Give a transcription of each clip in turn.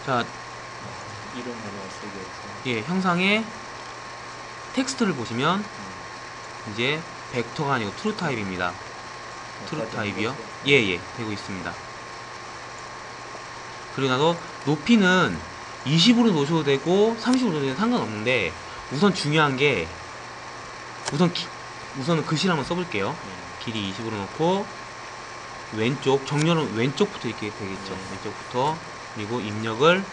자, 이름 하나 새겨서. 예, 형상의 텍스트를 보시면 이제 벡터가 아니고 트루 타입입니다. 트루 타입이요? 예, 되고 있습니다. 그리고 나서 높이는 20으로 놓으셔도 되고 30으로 놓으셔도 되고 상관없는데, 우선 중요한 게 우선은 글씨를 한번 써볼게요. 길이 20으로 놓고 왼쪽 정렬은 왼쪽부터 이렇게 되겠죠. 왼쪽부터. 그리고 입력을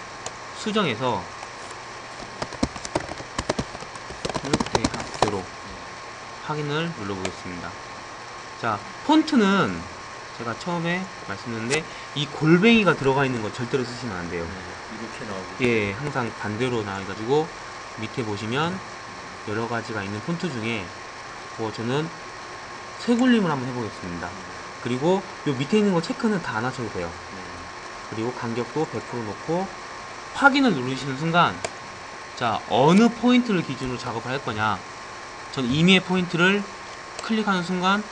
수정해서 교육대학교로 확인을 눌러보겠습니다. 자, 폰트는 제가 처음에 말씀드렸는데 이 골뱅이가 들어가 있는 거 절대로 쓰시면 안 돼요. 이렇게 나오고. 예, 항상 반대로 나와가지고 밑에 보시면 여러 가지가 있는 폰트 중에 저는 쇄골림을 한번 해보겠습니다. 그리고 요 밑에 있는 거 체크는 다 안 하셔도 돼요. 그리고 간격도 100% 놓고 확인을 누르시는 순간, 자, 어느 포인트를 기준으로 작업을 할 거냐, 전 임의의 포인트를 클릭하는 순간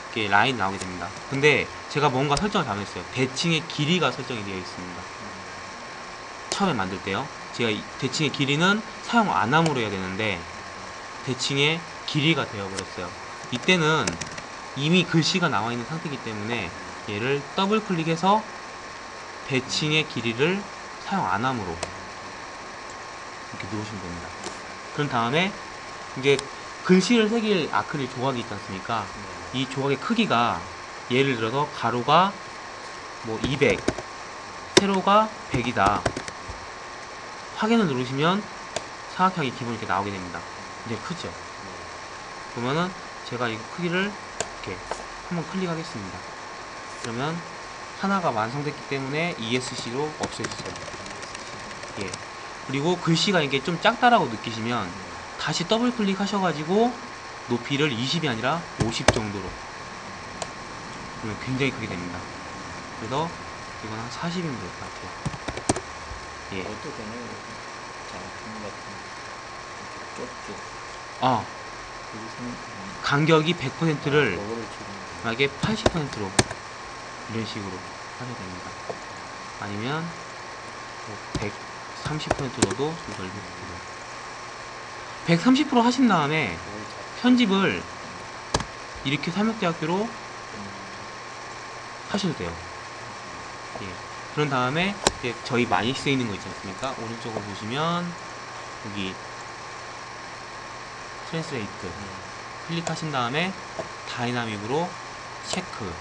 이렇게 라인 나오게 됩니다. 근데 제가 뭔가 설정을 잘못했어요. 대칭의 길이가 설정이 되어 있습니다. 처음에 만들 때요, 제가 이 대칭의 길이는 사용 안 함으로 해야 되는데 대칭의 길이가 되어버렸어요. 이때는 이미 글씨가 나와 있는 상태이기 때문에 얘를 더블 클릭해서 대칭의 길이를 사용 안 함으로 이렇게 누르시면 됩니다. 그런 다음에 이제 글씨를 새길 아크릴 조각이 있지 않습니까? 이 조각의 크기가 예를 들어서 가로가 뭐 200, 세로가 100이다. 확인을 누르시면 사각형이 기본 이렇게 나오게 됩니다. 이제 크죠? 그러면은 제가 이 크기를 이렇게 한번 클릭하겠습니다. 그러면 하나가 완성됐기 때문에 ESC로 없애주세요. 예. 그리고 글씨가 이게 좀 작다라고 느끼시면 다시 더블 클릭 하셔가지고 높이를 20이 아니라 50 정도로, 그러면 굉장히 크게 됩니다. 그래서 이건 한 40이면 될 것 같아요. 예. 어떻게 되나요? 장품 같은 쪽쪽. 아, 간격이 100%를 만약에 80%로 이런 식으로 하셔야 됩니다. 아니면 뭐 130% 넣어도 좀 넓게 되고요. 130% 하신 다음에 편집을 이렇게 삼육대학교로 하셔도 돼요. 예. 그런 다음에 이제 저희 많이 쓰이는 거 있지 않습니까? 오른쪽으로 보시면 여기 트랜스레이트 클릭하신 다음에 다이나믹으로 체크,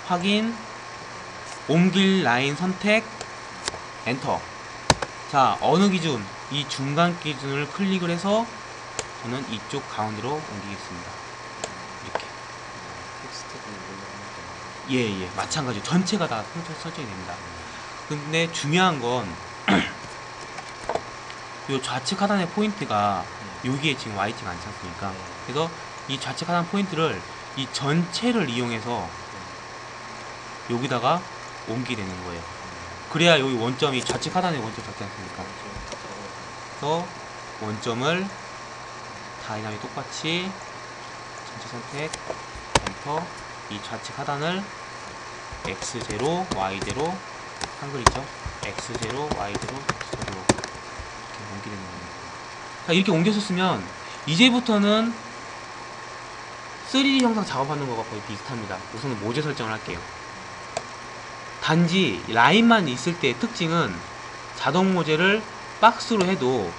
확인, 옮길 라인 선택, 엔터. 자, 어느 기준? 이 중간 기준을 클릭을 해서 저는 이쪽 가운데로 옮기겠습니다. 이렇게. 예, 마찬가지로 전체가 다 설정이 됩니다. 근데 중요한 건 요 좌측 하단의 포인트가 여기에 지금 와있지가 않지 않습니까? 그래서 이 좌측 하단 포인트를 이 전체를 이용해서 여기다가 옮기게 되는 거예요. 그래야 여기 원점이 좌측 하단의 원점 잡지 않습니까? 그래서 원점을 다이나믹 똑같이 전체 선택, 엔터, 이 좌측 하단을 X0, Y0, 한글이죠? X0, Y0, X0 이렇게 옮기는 겁니다. 자, 이렇게 옮겨졌으면 이제부터는 3D 형상 작업하는 거가 거의 비슷합니다. 우선은 모재 설정을 할게요. 단지 라인만 있을 때의 특징은 자동 모재를 박스로 해도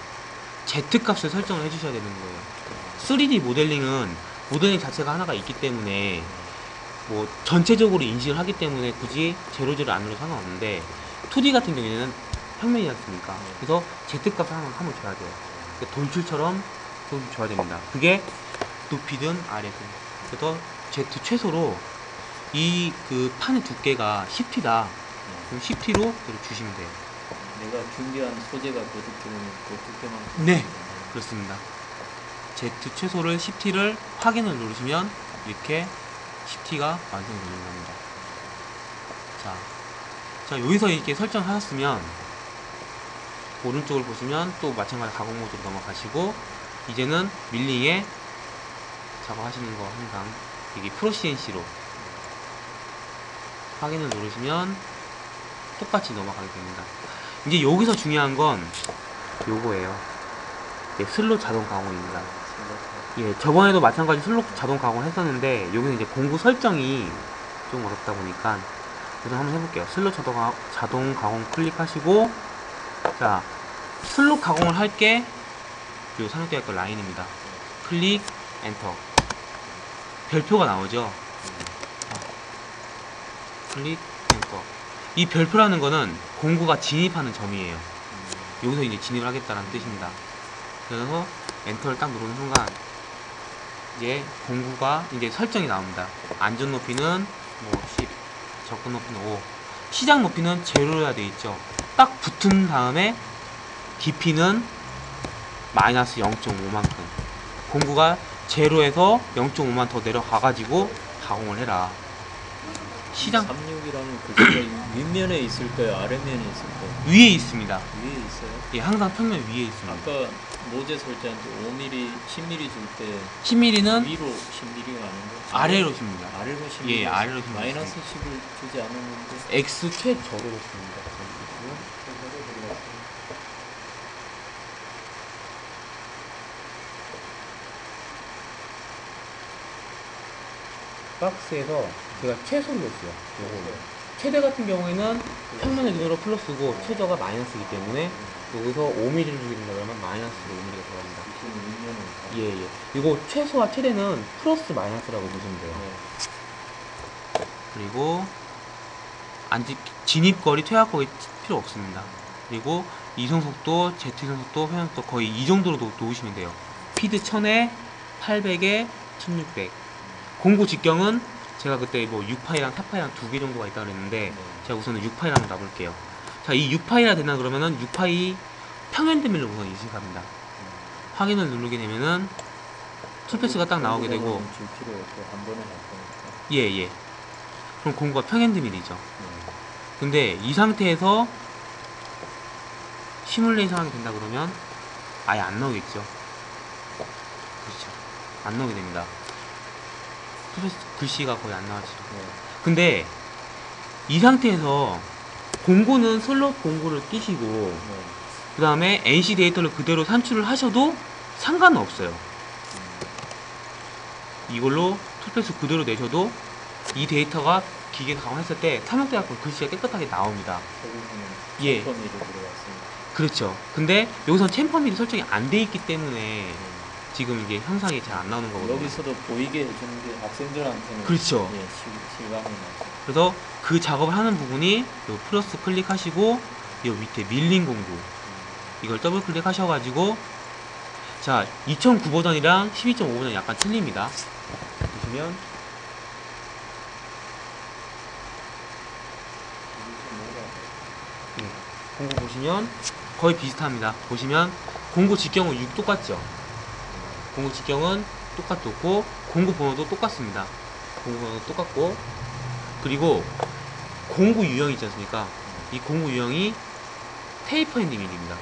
Z값을 설정을 해주셔야 되는 거예요. 3D 모델링은 모델링 자체가 하나가 있기 때문에 뭐 전체적으로 인식을 하기 때문에 굳이 0,0 안 넣어도 상관없는데 2D 같은 경우에는 평면이지 않습니까? 그래서 Z값을 한번 줘야 돼요. 그러니까 돌출처럼 좀 줘야 됩니다. 그게 높이든 아래든. 그래서 Z 최소로 이 그 판의 두께가 10T다. 그럼 10T로 주시면 돼요. 내가 준비한 소재가 그 두께면 그 두께만큼. 네, 그렇습니다. Z 최소를 10T를 확인을 누르시면 이렇게 10T가 완성이 되는 겁니다. 자, 여기서 이렇게 설정하셨으면 오른쪽을 보시면 또 마찬가지 가공 모드로 넘어가시고, 이제는 밀링에 작업하시는 거 항상 여기 프로 CNC로 확인을 누르시면 똑같이 넘어가게 됩니다. 이제 여기서 중요한 건 요거예요. 네, 슬롯 자동 가공입니다. 예, 저번에도 마찬가지 슬롯 자동 가공을 했었는데 여기는 이제 공구 설정이 좀 어렵다 보니까 우선 한번 해볼게요. 슬롯 자동 가공 클릭하시고, 자, 슬롯 가공을 할게 요 삼육대학 거 라인입니다. 클릭 엔터. 별표가 나오죠. 클릭 엔터. 이 별표라는 거는 공구가 진입하는 점이에요. 여기서 이제 진입을 하겠다는 뜻입니다. 그래서 엔터를 딱 누르는 순간 이제 공구가 이제 설정이 나옵니다. 안전 높이는 뭐 10, 접근 높이는 5, 시작 높이는 제로여야 돼 있죠. 딱 붙은 다음에 깊이는 마이너스 0.5만큼. 공구가 제로에서 0.5만 더 내려가가지고 가공을 해라. 시장 36이라는 글씨가 윗면에 있을까요? 아래면에 있을까요? 위에 있습니다. 위에 있어요? 예, 항상 평면 위에 있습니다. 아까 모재 설치한 때 5mm, 10mm 줄 때 10mm는 위로 10mm가 아닌가? 아래로 줍니다. 아래로 10mm? 예, 아래로 10mm. 마이너스 10을 주지 않았는데 X 최저로 줍니다. 박스에서 제가 최소로 줬어요. 요거. 최대 같은 경우에는 평면의 눈으로 플러스고 최저가 마이너스이기 때문에 여기서 5mm를 주게 된다 그러면 마이너스로 5mm가 들어갑니다. 예, 예. 이거 최소와 최대는 플러스 마이너스라고 보시면 돼요. 그리고 진입거리, 퇴합거리 필요 없습니다. 그리고 이송속도, Z이송속도, 회전속도 거의 이 정도로 놓으시면 돼요. 피드 1000에 800에 1600. 공구 직경은 제가 그때 뭐 6파이랑 4파이랑 두 개 정도가 있다 그랬는데 제가 우선은 6파이를 한번 놔볼게요. 자, 이 6파이라 된다 그러면은 6파이 평행대밀로 우선 인식합니다. 확인을 누르게 되면은 툴패스가 딱 나오게 되고, 줄 필요 없고 한 번에 할 거니까. 예, 예. 그럼 공구가 평행대밀이죠. 근데 이 상태에서 시뮬레이션 하게 된다 그러면 아예 안 나오겠죠. 그렇죠. 안 나오게 됩니다. 글씨가 거의 안 나왔죠. 근데 이 상태에서 공구는 슬롯 공구를 끼시고 그 다음에 NC 데이터를 그대로 산출을 하셔도 상관은 없어요. 이걸로 툴패스 그대로 내셔도 이 데이터가 기계 가공했을 때 탐욕대학교 글씨가 깨끗하게 나옵니다. 예. 챔퍼미로 들어갔습니다. 그렇죠. 근데 여기선 챔퍼밀이 설정이 안 돼 있기 때문에 지금 이게 형상이 잘 안 나오는 거거든요. 여기서도 보이게 해주는 게 학생들한테는 그렇죠. 예, 실감이 나죠. 그래서 그 작업을 하는 부분이 요 플러스 클릭하시고 요 밑에 밀린 공구 이걸 더블 클릭하셔가지고, 자, 2009 버전이랑 12.5 버전 약간 틀립니다. 보시면 공구 보시면 거의 비슷합니다. 보시면 공구 직경은 6 똑같죠. 공구 직경은 똑같고 공구 번호도 똑같습니다. 공구 번호도 똑같고, 그리고 공구 유형이 있지 않습니까? 이 공구 유형이 테이퍼 핸드밀입니다.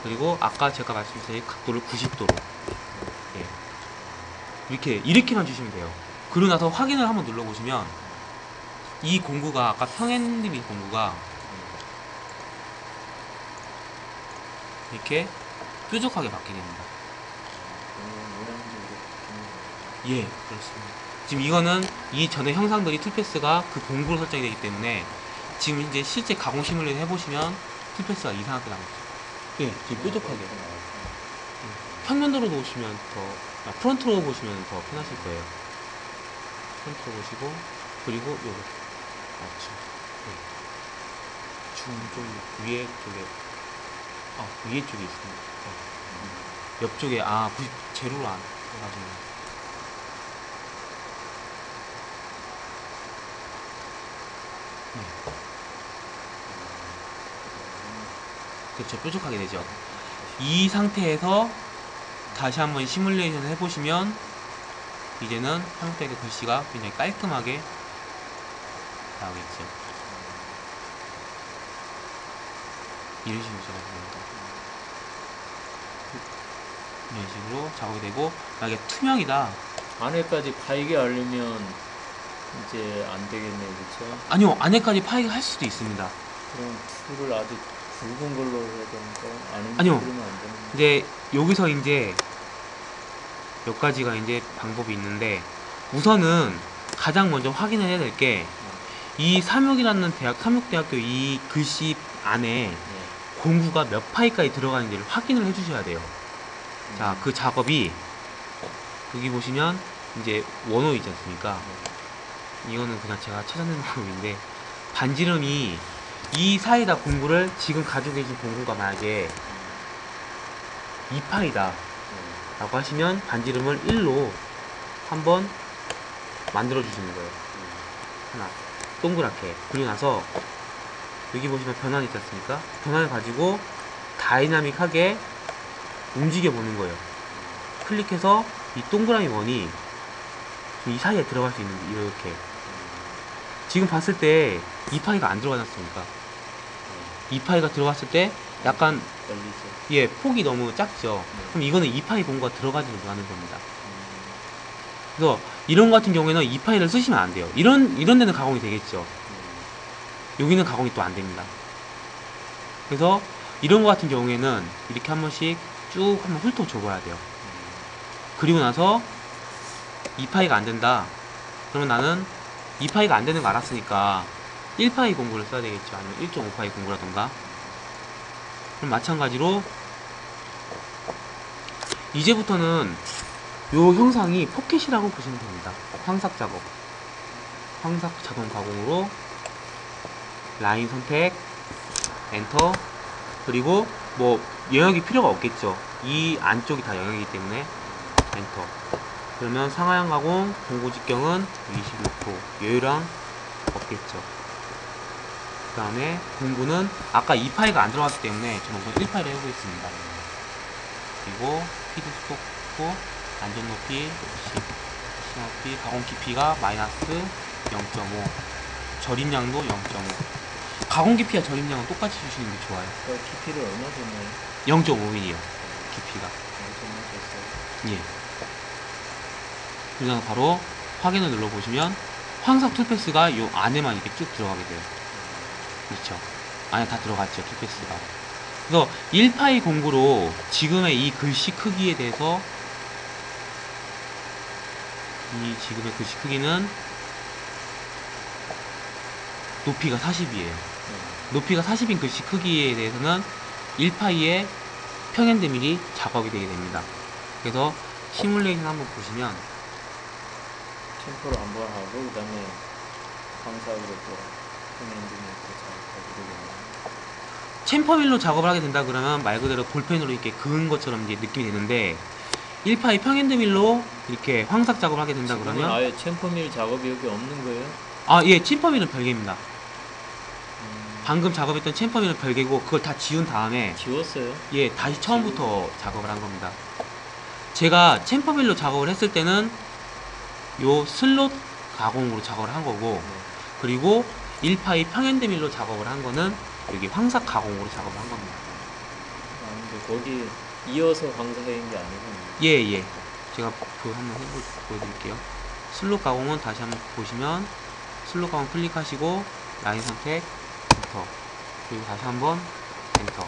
그리고 아까 제가 말씀드린 각도를 90도로 이렇게만 주시면 돼요. 그러고 나서 확인을 한번 눌러보시면 이 공구가 아까 평핸드밀 공구가 이렇게 뾰족하게 바뀌게 됩니다. 예, 그렇습니다. 지금 이거는 이 전에 형상들이 툴패스가 그 공구로 설정이 되기 때문에 지금 이제 실제 가공 시뮬레이션 해보시면 툴패스가 이상하게 나오죠. 예, 지금 뾰족하게. 평면도로 놓으시면 프론트로 보시면 더 편하실 거예요. 프론트로 보시고, 그리고 요거. 맞죠. 좀 위에 쪽에, 위에 쪽에 있습니다. 옆쪽에, 제로로 안 해가지고. 그렇죠. 뾰족하게 되죠. 이 상태에서 다시 한번 시뮬레이션을 해보시면 이제는 한국대학교 글씨가 굉장히 깔끔하게 나오겠죠. 이런 식으로 작업이 됩니다. 이런 식으로 작업이 되고, 만약에 투명이다. 안에까지 파이게 하려면 이제 안 되겠네요, 그렇죠? 아니요, 안에까지 파이가 할 수도 있습니다. 그럼 툴을 아주 굵은 걸로 해야 되니까 아니면 아니요. 그러면 안 되는 이제 여기서 이제 몇 가지가 이제 방법이 있는데, 우선은 가장 먼저 확인을 해야 될 게 이 삼육대학교 이 글씨 안에 네. 공구가 몇 파이까지 들어가는지를 확인을 해주셔야 돼요. 자, 그 작업이 여기 보시면 이제 원호 있지 않습니까? 이거는 그냥 제가 찾아낸 방법인데, 반지름이 이 사이다 공구를 지금 가지고 계신 공구가 만약에 2파이다 라고 하시면 반지름을 1로 한번 만들어 주시는 거예요. 하나 동그랗게. 그리고 나서 여기 보시면 변환 있지 않습니까? 변환을 가지고 다이나믹하게 움직여 보는 거예요. 클릭해서 이 동그라미 원이 이 사이에 들어갈 수 있는지, 이렇게. 지금 봤을 때 2파이가 안 들어가지 않습니까? 2파이가 들어갔을 때 약간 걸리죠. 예, 폭이 너무 작죠. 그럼 이거는 2파이 공구가 들어가지는 못하는 겁니다. 그래서 이런 거 같은 경우에는 2파이를 쓰시면 안 돼요. 이런 데는 가공이 되겠죠. 여기는 가공이 또 안 됩니다. 그래서 이런 거 같은 경우에는 이렇게 한 번씩 쭉 한번 훑어 줘봐야 돼요. 그리고 나서 2파이가 안 된다. 그러면 나는 2파이가 안 되는 거 알았으니까 1파이 공구를 써야 되겠죠. 아니면 1.5파이 공구라던가. 그럼 마찬가지로 이제부터는 요 형상이 포켓이라고 보시면 됩니다. 황삭 작업. 황삭 자동 가공으로 라인 선택, 엔터. 그리고 뭐 영역이 필요가 없겠죠. 이 안쪽이 다 영역이기 때문에 엔터. 그러면 상하향 가공, 공구 직경은 26도. 여유랑 없겠죠. 그 다음에 공구는 아까 2파이가 안 들어갔기 때문에 저는 우선 1파이를 해보겠습니다. 그리고 피드 스토크, 안전 높이 10, 높이, 가공 깊이가 마이너스 0.5, 절임량도 0.5. 가공 깊이와 절임량은 똑같이 주시는 게 좋아요. 깊이를 얼마 줬나요? 0.5mm요. 깊이가. 얼마 줬어요? 예. 그래서 바로 확인을 눌러보시면 황삭 툴패스가 요 안에만 이렇게 쭉 들어가게 돼요. 그렇죠. 안에 다 들어갔죠, 툴패스가. 그래서 1파이 공구로 지금의 이 글씨 크기에 대해서, 이 지금의 글씨 크기는 높이가 40이에요. 높이가 40인 글씨 크기에 대해서는 1파이의 평행대밀이 작업이 되게 됩니다. 그래서 시뮬레이션 한번 보시면 챔퍼를 한번 하고 그 다음에 황삭으로 또 평행등을 또 작업하게 되겠네요. 챔퍼밀로 작업을 하게 된다 그러면 말 그대로 볼펜으로 이렇게 그은 것처럼 이제 느낌이 되는데, 1파이 평행대밀로 이렇게 황삭 작업을 하게 된다 지금은 그러면, 아예 챔퍼밀 작업이 여기 없는 거예요? 아, 예, 챔퍼밀은 별개입니다. 방금 작업했던 챔퍼밀은 별개고, 그걸 다 지운 다음에 지웠어요? 예, 다시 처음부터 작업을 한 겁니다. 제가 챔퍼밀로 작업을 했을 때는 요 슬롯 가공으로 작업을 한 거고, 그리고 1파이 평행대밀로 작업을 한 거는 여기 황삭 가공으로 작업을 한 겁니다. 아, 근데 거기 이어서 황삭인 게 아니군요. 예, 예. 제가 그 한번 보여드릴게요. 슬롯 가공은 다시 한번 보시면, 슬롯 가공 클릭하시고 라인 선택, 엔터. 그리고 다시 한번 엔터.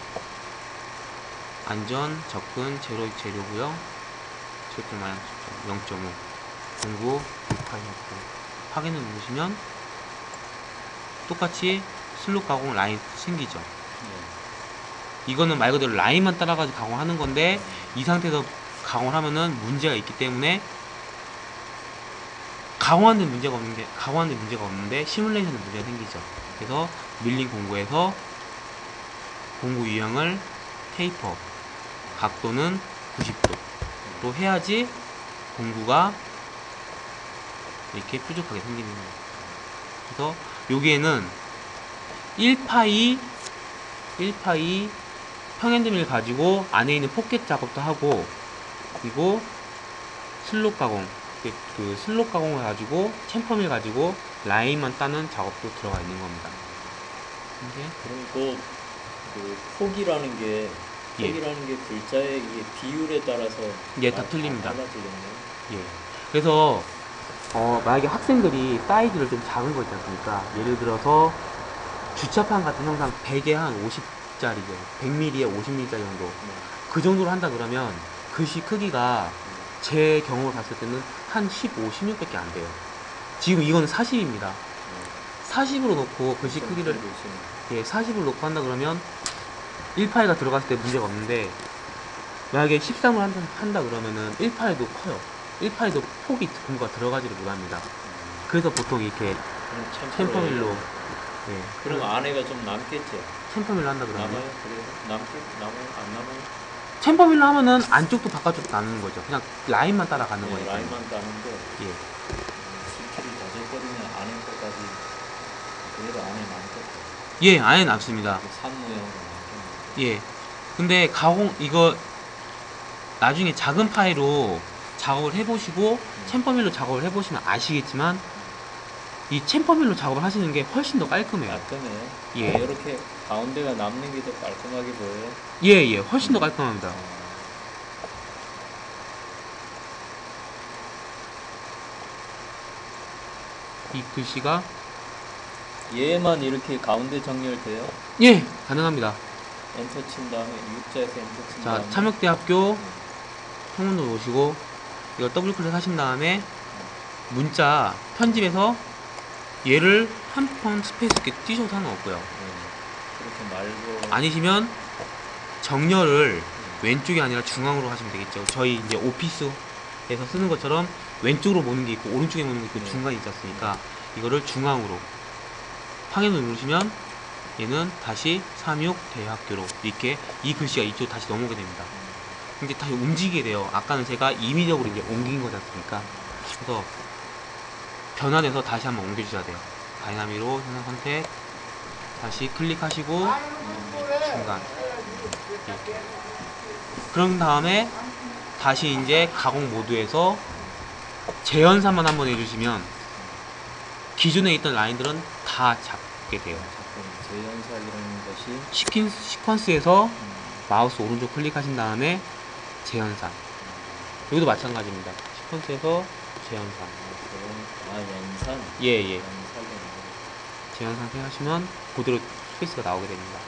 안전, 접근, 재료고요. 제품 마이너스 0.5. 공구 6파이 확인을 누르시면 똑같이 슬롯 가공 라인 생기죠. 이거는 말 그대로 라인만 따라가지고 가공하는 건데, 이 상태에서 가공을 하면은 문제가 있기 때문에, 가공하는 데 문제가 없는데 시뮬레이션에 문제가 생기죠. 그래서 밀린 공구에서 공구 유형을 테이퍼, 각도는 90도로 해야지 공구가 이렇게 뾰족하게 생기는 거예요. 그래서 여기에는 1파이 평행대밀 가지고 안에 있는 포켓 작업도 하고, 그리고 슬롯 가공, 그 슬롯 가공을 가지고 챔퍼밀 가지고 라인만 따는 작업도 들어가 있는 겁니다. 그리고 그 폭이라는 게 예. 글자의 이게 비율에 따라서 예, 다 틀립니다. 달라지겠네요. 예. 그래서 만약에 학생들이 사이즈를 좀 작은 거 있지 않습니까? 예를 들어서 주차판 같은 형상 100에 한 50짜리죠. 100mm에 50mm짜리 정도. 네. 그 정도로 한다 그러면 글씨 크기가 제 경험을 봤을 때는 한 15, 16밖에 안 돼요. 지금 이거는 40입니다. 40으로 놓고 글씨 크기를 예, 40을 놓고 한다 그러면 1파일가 들어갔을 때 문제가 없는데 만약에 13을 한다 그러면은 1파일도 커요. 1파일도 폭이 공구가 들어가지를 못합니다. 그래서 보통 이렇게 챔퍼밀로 예, 그럼 안에가 좀 남겠죠? 챔퍼밀로 한다 그러면 남아요? 그래요? 남아요? 안 남아요? 챔퍼밀로 하면은 안쪽도 바깥쪽도 나누는 거죠. 그냥 라인만 따라가는 네, 거니까. 라인만 따는데 예. 실킬이 다져버리면 안에 것까지 그래도 안에 남겠죠. 예, 안에 남습니다. 산 모양으로 남겠네요. 예. 근데 가공 이거 나중에 작은 파이로 작업을 해보시고 챔퍼밀로 작업을 해보시면 아시겠지만 이 챔퍼밀로 작업을 하시는 게 훨씬 더 깔끔해요. 깔끔해요. 예. 아, 이렇게 가운데가 남는 게 더 깔끔하게 보여요. 예, 예, 훨씬 더 깔끔합니다. 이 글씨가 얘만 이렇게 가운데 정렬돼요. 예, 가능합니다. 엔터 친 다음에 U자에서 엔터 친 자, 다음에 참역대학교 평문도 놓으시고 이거 더블 클릭 하신 다음에 문자 편집해서 얘를 한 번 스페이스 이렇게 띄셔도 상관없고요. 그렇게 말고 아니시면 정렬을 왼쪽이 아니라 중앙으로 하시면 되겠죠. 저희 이제 오피스에서 쓰는 것처럼 왼쪽으로 모는 게 있고 오른쪽에 모는 게 있고 중간에 있지 않습니까? 이거를 중앙으로 확인을 누르시면 얘는 다시 36대학교로 이렇게 이 글씨가 이쪽 다시 넘어오게 됩니다. 근데 다시 움직이게 돼요. 아까는 제가 임의적으로 이제 옮긴 거지 않습니까? 그래서 변환해서 다시 한번 옮겨주셔야 돼요. 다이나미로 현상 선택 다시 클릭하시고 중간 이렇게. 그런 다음에 다시 이제 가공 모드에서 재현산만 한번 해주시면 기존에 있던 라인들은 다 잡게 돼요. 재현삭이라는 것이 시퀀스에서 마우스 오른쪽 클릭하신 다음에 재현산. 여기도 마찬가지입니다. 시퀀스에서 재현산. 연산. 예예. 연삭이 재현산 하시면 그대로 스페이스가 나오게 됩니다.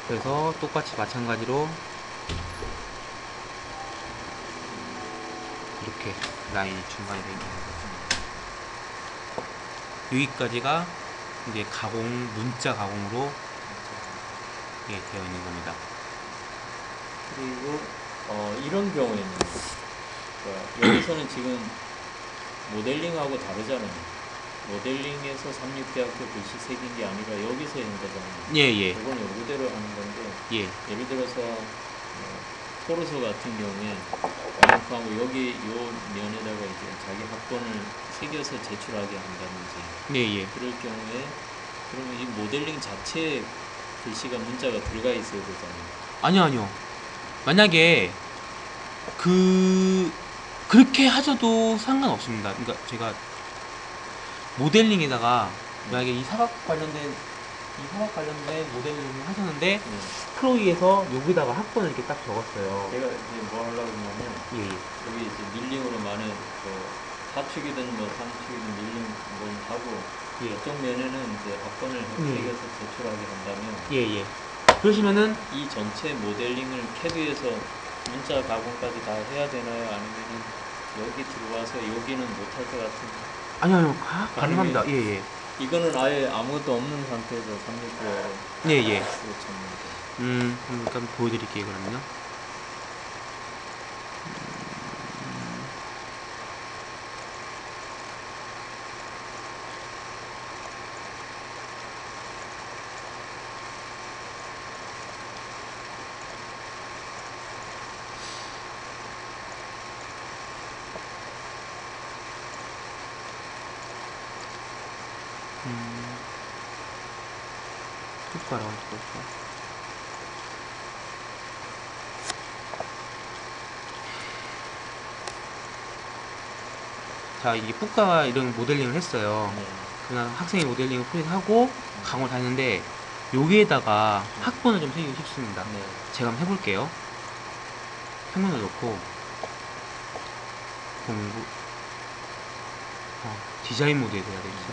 그래서 똑같이 마찬가지로 이렇게 라인이 중간에 되어 있는 거죠. 여기까지가 이제 가공, 문자 가공으로 예, 되어 있는 겁니다. 그리고 이런 경우에는 여기서는 지금 모델링하고 다르잖아요. 모델링에서 36대학교 글씨 새긴 게 아니라 여기서 한 거잖아요. 예예. 이건 이대로 하는 건데 예. 예를 들어서 토르소 같은 경우에 완성하고 여기 요 면에다가 이제 자기 학번을 새겨서 제출하게 한다든지 예예. 그럴 경우에 그러면 이 모델링 자체에 글씨가 문자가 들어가 있어야 되잖아요. 아니요. 만약에 그렇게 하셔도 상관없습니다. 그러니까 제가 모델링에다가 만약에 이 사각 관련된 모델링을 하셨는데 프로이에서 여기다가 학번을 이렇게 딱 적었어요. 제가 이제 뭐 하려고 했냐면 예. 여기 이제 밀링으로 많은 사축이든 뭐 삼축이든 밀링 뭐 하고 예. 이쪽 면에는 이제 학번을 새겨서 제출하게 한다면 예예. 그러시면은 이 전체 모델링을 캐드에서 문자 가공까지 다 해야 되나요? 아니면은 여기 들어와서 여기는 못할 것 같은 아니요. 가능합니다. 예예. 이거는 아예 아무것도 없는 상태에서 369로 예예. 쓰고 한번 보여드릴게요. 그러면요. 효과라고 할수 있죠. 자, 이게 뿌까 이런 모델링을 했어요. 그냥 학생이 모델링을 프린트하고 강의를 다녔는데 여기에다가 학번을 좀 새기고 싶습니다. 제가 한번 해볼게요. 평면을 넣고 공부 디자인 모드에서 해야 되겠죠.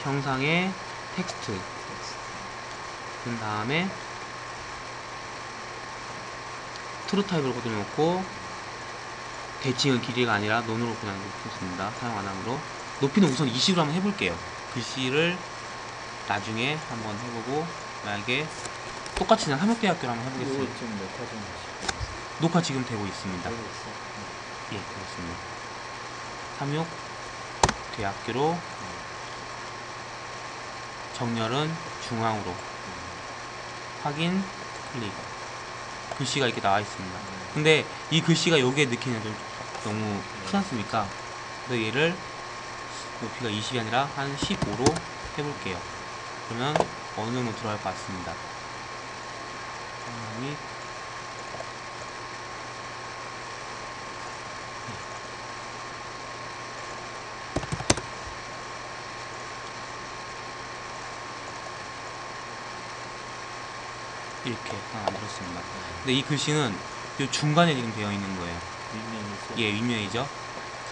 형상의 텍스트, 그 다음에 트루 타입으로 꽂아놓고 대칭은 길이가 아니라 논으로 그냥 놓겠습니다. 사용 안함으로. 높이는 우선 이 식으로 한번 해볼게요. 글씨를 나중에 한번 해보고, 만약에 똑같이 그냥 삼육대학교로 한번 이거 해보겠습니다. 좀 녹화 좀 하시고 녹화 지금 되고 있습니다. 되고 있어. 예, 그렇습니다. 삼육대학교로 정렬은 중앙으로 확인 클릭. 글씨가 이렇게 나와 있습니다. 근데 이 글씨가 여기에 넣기는 좀 너무 크지 않습니까? 그래서 얘를 높이가 20이 아니라 한 15로 해볼게요. 그러면 어느 정도 들어갈 것 같습니다. 및 이렇게 하나 만들었습니다. 근데 이 글씨는 이 중간에 지금 되어 있는 거예요. 윗면이죠. 예, 윗면이죠.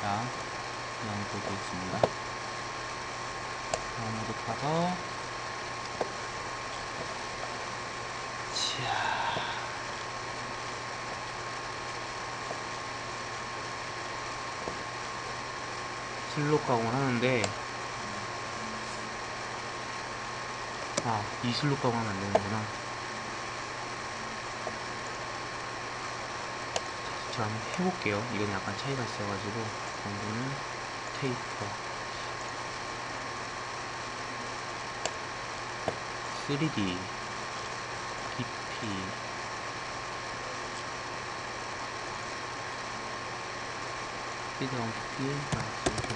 자, 그냥 보겠습니다. 다음으로 가서, 자, 슬롯 가공을 하는데, 아, 이 슬롯 가공하면 안 되는구나. 제가 한번 해볼게요. 이건 약간 차이가 있어가지고, 이거는 테이퍼 3D 깊이 피드온 깊이 맞추고,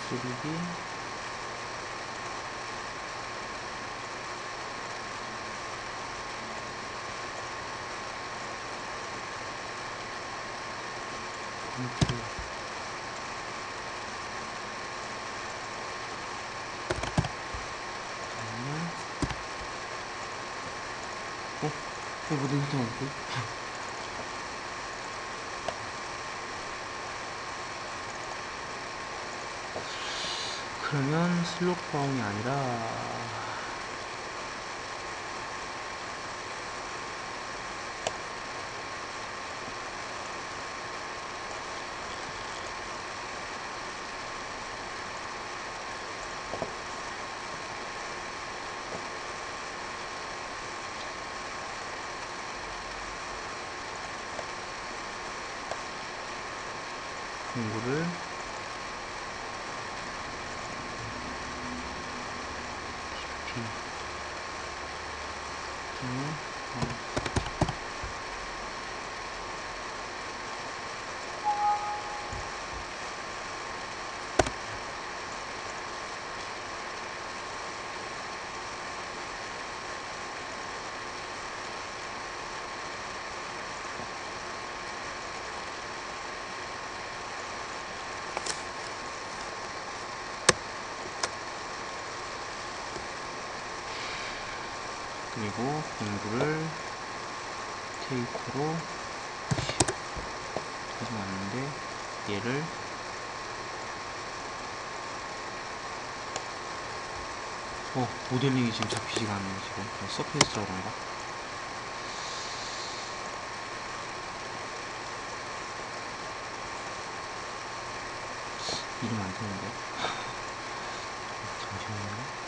쓰리디 이렇게 그러면 모든 설정하고 그러면 슬롯 가공이 아니라 공구를 깊이 그리고 공구를 테이프로 가져왔는데 얘를 모델링이 지금 잡히지가 않네요. 지금 서페이스라 그런가? 이름 안 되는데 잠시만요.